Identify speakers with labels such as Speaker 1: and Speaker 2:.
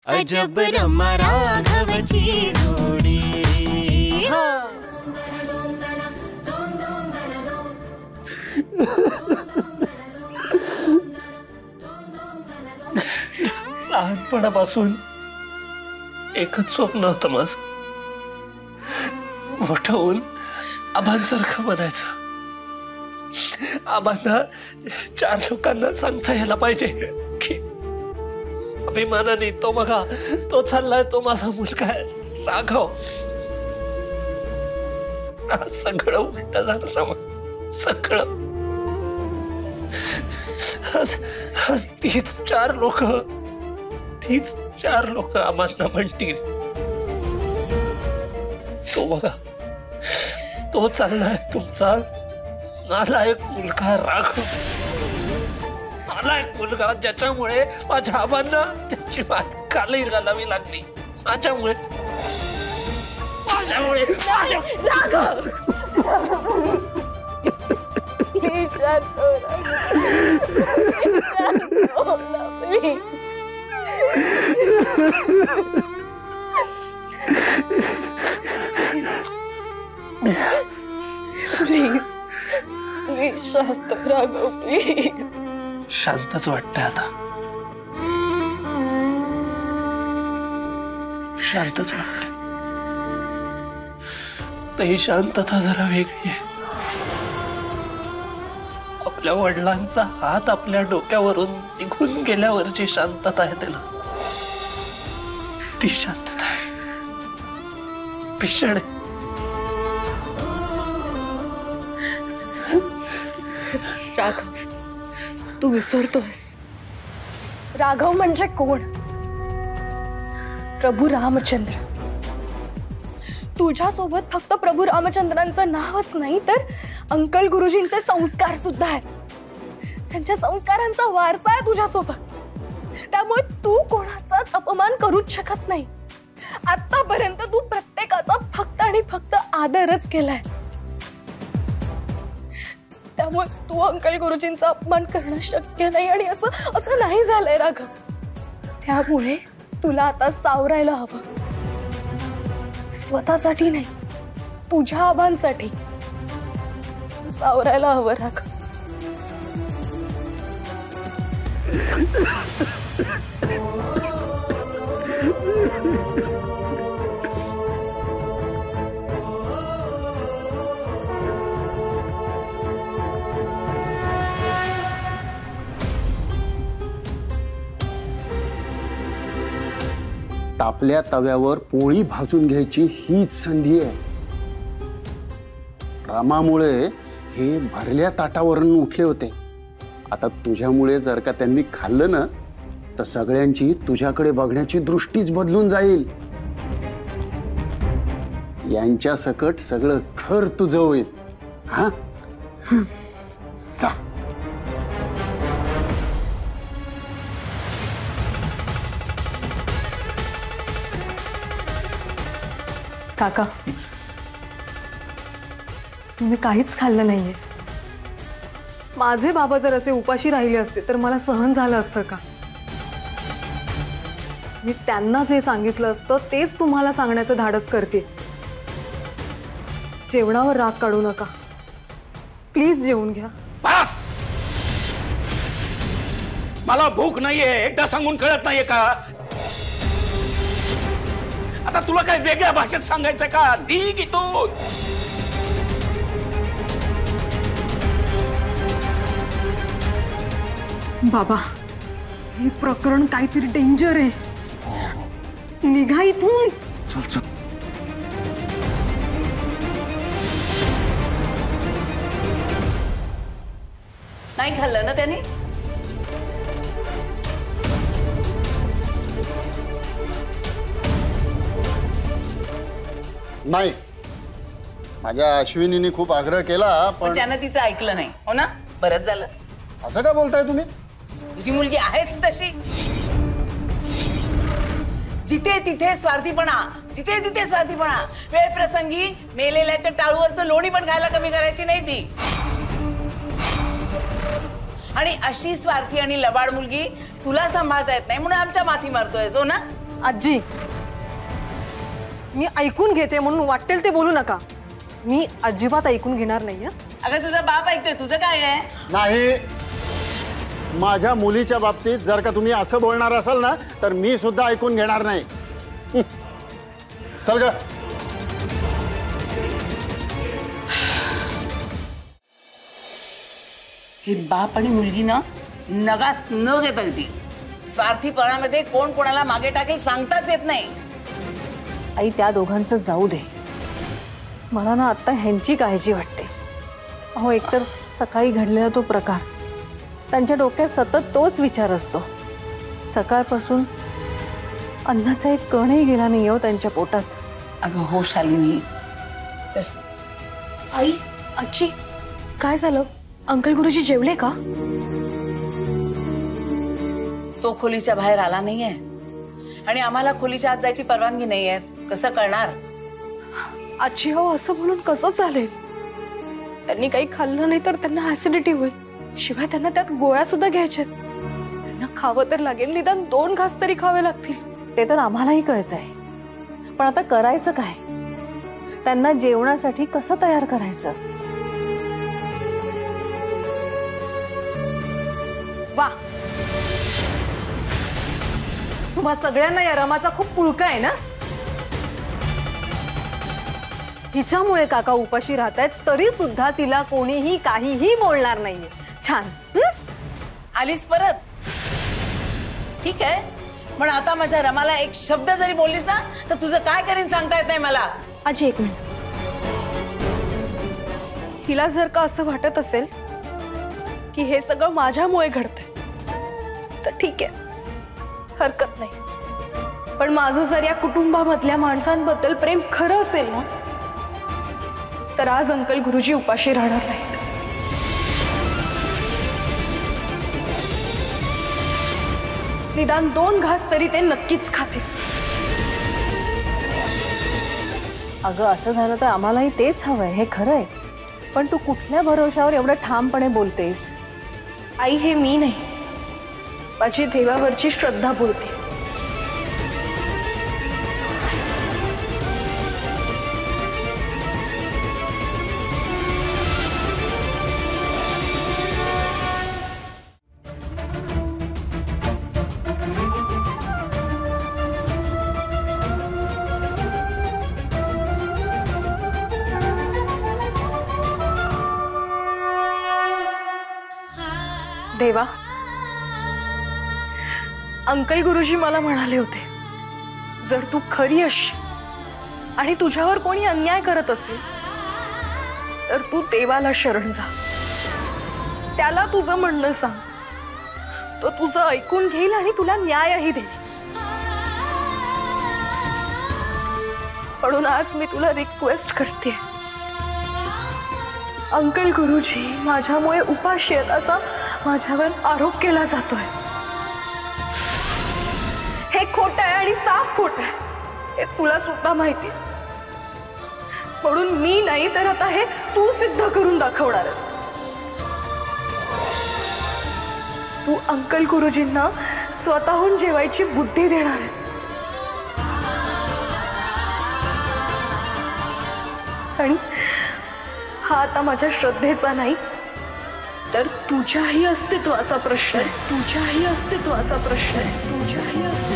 Speaker 1: अजब रमा राघवची जोडी।
Speaker 2: लहानपणापासून एकच स्वप्न होतं माझं, मोठं होऊन आबांसारखं बनायचं। आबांना 4 लोकांना सांगता यायला पाहिजे की अभिमानाने तो बघा, तो चाललाय, तो माझा मुलगा आहे राघव। सगळं उलट झालं रामा, सगळं। आज तीच 4 लोक आम्हाला म्हणतील, तो बघा, तो चाललाय तुमचा नालायक मुलगा राघव, नालायक मुलगा, ज्याच्यामुळे माझ्या आबांना त्याची काली घालावी लागली, माझ्यामुळे।
Speaker 3: राघव प्लीज शांत राघव, प्लीज।
Speaker 2: शांतच वाटतंय आता, शांतच वाटतंय। तर ही शांतता जरा वेगळी आहे। आपल्या वडिलांचा हात आपल्या डोक्यावरून निघून गेल्यावरची शांतता आहे त्याला, ती शांतता आहे भीषण आहे।
Speaker 3: राघव, तू विसरतोयस, राघव म्हणजे कोण? प्रभू रामचंद्र। तुझ्यासोबत फक्त प्रभू रामचंद्रांचं नावच नाही तर अंकल गुरुजींचे संस्कार सुद्धा आहेत, त्यांच्या संस्कारांचा वारसा आहे तुझ्यासोबत। त्यामुळे तू कोणाचाच अपमान करूच शकत नाही। आतापर्यंत तू प्रत्येकाचा फक्त आणि फक्त आदरच केलाय, त्यामुळे तू अंकल गुरुजींचा अपमान करणं शक्य नाही, आणि असं नाही झालंय राघव। त्यामुळे तुला आता सावरायला हवं, स्वतःसाठी नाही, तुझ्या आबांसाठी सावरायला हवं राघव।
Speaker 4: तापल्या तव्यावर पोळी भाजून घ्यायची हीच संधी आहे। रामामुळे हे भरल्या ताटावरून उठले होते, आता तुझ्यामुळे जर का त्यांनी खाल्लं ना तर सगळ्यांची तुझ्याकडे बघण्याची दृष्टीच बदलून जाईल। यांच्या सकट सगळं घर तुझं होईल। हा जा।
Speaker 3: काका, तुम्ही काहीच खाल्लं नाहीये। माझे बाबा जर असे उपाशी राहिले असते तर मला सहन झालं असतं का? मी त्यांना जे सांगितलं असतं तेच तुम्हाला सांगण्याचं धाडस करते। जेवणावर राग काढू नका, प्लीज जेवून घ्या।
Speaker 5: बस, मला भूक नाहीये, एकदा सांगून कळत नाहीये का? आता तुला काय वेगळ्या भाषेत सांगायचं का? दी की तू
Speaker 3: बाबा, हे प्रकरण काहीतरी डेंजर आहे, निघा इथून।
Speaker 4: चल चल।
Speaker 6: नाही खाल्लं ना त्यांनी?
Speaker 4: नाही, माझ्या अश्विनीने खूप आग्रह केला पण
Speaker 6: त्यानं तिचं ऐकलं नाही, हो ना? बरंच झालं।
Speaker 4: असं का बोलताय तुम्ही?
Speaker 6: तुझी मुलगी आहेच तशी, जिथे तिथे स्वार्थीपणा, जिथे तिथे स्वार्थीपणा। वेळ प्रसंगी मेलेल्याच्या टाळूवरचं लोणी पण खायला कमी करायची नाही ती। आणि अशी स्वार्थी आणि लबाड मुलगी तुला सांभाळता येत नाही म्हणून आमच्या माथी मारतोयस, हो ना?
Speaker 7: आजी, मी ऐकून घेते म्हणून वाटेल ते बोलू नका. मी अजिबात ऐकून घेणार नाही.
Speaker 6: अगं तुझा बाप ऐकतोय, तुझं काय आहे?
Speaker 4: नाही, माझ्या मुलीच्या बाबतीत जर का तुम्ही असं बोलणार असाल ना तर मी सुद्धा ऐकून घेणार नाही. चल ग.
Speaker 6: हे बाप आणि मुलगी ना नगास न घेत अगदी स्वार्थीपणामध्ये कोण कोणाला मागे टाकेल सांगताच येत नाही.
Speaker 7: आई, त्या दोघांचं जाऊ दे. मला ना आता ह्यांची काळजी वाटते. अहो, एकतर सकाळी घडलेला तो प्रकार, त्यांच्या डोक्यात सतत तोच विचार असतो. सकाळपासून अन्नाचा एक कणही गेला नाही हो त्यांच्या पोटात.
Speaker 6: अगं हो शालिनी, चल.
Speaker 3: आई, आजी, काय झालं? अंकल गुरुजी जेवले का?
Speaker 6: तो खोलीच्या बाहेर आला नाहीये आणि आम्हाला खोलीच्या आत जायची परवानगी नाहीये. कसं करणार?
Speaker 3: आजी हो, असं बोलून कसं चालेल? त्यांनी काही खाल्लं नाही तर त्यांना ऍसिडिटी होईल. शिवाय त्यांना त्यात गोळ्या सुद्धा घ्यायच्यात. त्यांना खावं तर लागेल, निदान 2 घास तरी खावे लागतील.
Speaker 7: ते तर आम्हालाही कळतंय, पण आता करायचं काय? त्यांना जेवणासाठी कसं तयार करायचं? वा, तुम्हा सगळ्यांना या रमाचा खूप पुळका आहे ना? हिच्यामुळे काका उपाशी राहत आहेत तरी सुद्धा तिला कोणीही काहीही बोलणार नाहीये. छान.
Speaker 6: आलीस परत? ठीक आहे, पण आता माझ्या रमाला एक शब्द जरी बोललीस ना तर तुझं काय करीन सांगता येत नाही मला.
Speaker 3: आजी, एक मिनिट. हिला जर का असं वाटत असेल की हे सगळं माझ्यामुळे घडतंय तर ठीक आहे, हरकत नाही. पण माझं जर या कुटुंबामधल्या माणसांबद्दल प्रेम खरं असेल ना तर आज अंकल गुरुजी उपाशी राहणार नाहीत. निदान 2 घास तरी ते नक्कीच खातील.
Speaker 7: अगं, असं झालं तर आम्हालाही तेच हवंय, हे खरं आहे. पण तू कुठल्या भरोशावर एवढं ठामपणे बोलतेस?
Speaker 3: आई, हे मी नाही, माझी देवावरची श्रद्धा बोलते. देवा, अंकल गुरुजी मला म्हणाले होते, जर तू खरी असशील आणि तुझ्यावर कोणी अन्याय करत असेल तर तू देवाला शरण जा. त्याला तुझं म्हणणं सांग, तो तुझं ऐकून घेईल आणि तुला न्यायही देईल. म्हणून आज मी तुला रिक्वेस्ट करते, अंकल गुरुजी माझ्यामुळे उपाशी आहेत असा माझ्यावर आरोप केला जातोय. हे खोटं आहे आणि साफ खोटं आहे, हे तुला सुद्धा माहिती आहे. म्हणून मी नाही तर आता हे तू सिद्ध करून दाखवणारस. तू अंकल गुरुजींना स्वतःहून जेवायची बुद्धी देणारस आणि हा आता माझ्या श्रद्धेचा नाही तर तुझ्याही अस्तित्वाचा प्रश्न आहे. तुझ्याही अस्तित्वाचा प्रश्न आहे. तुझ्याही अस्तित्वाचा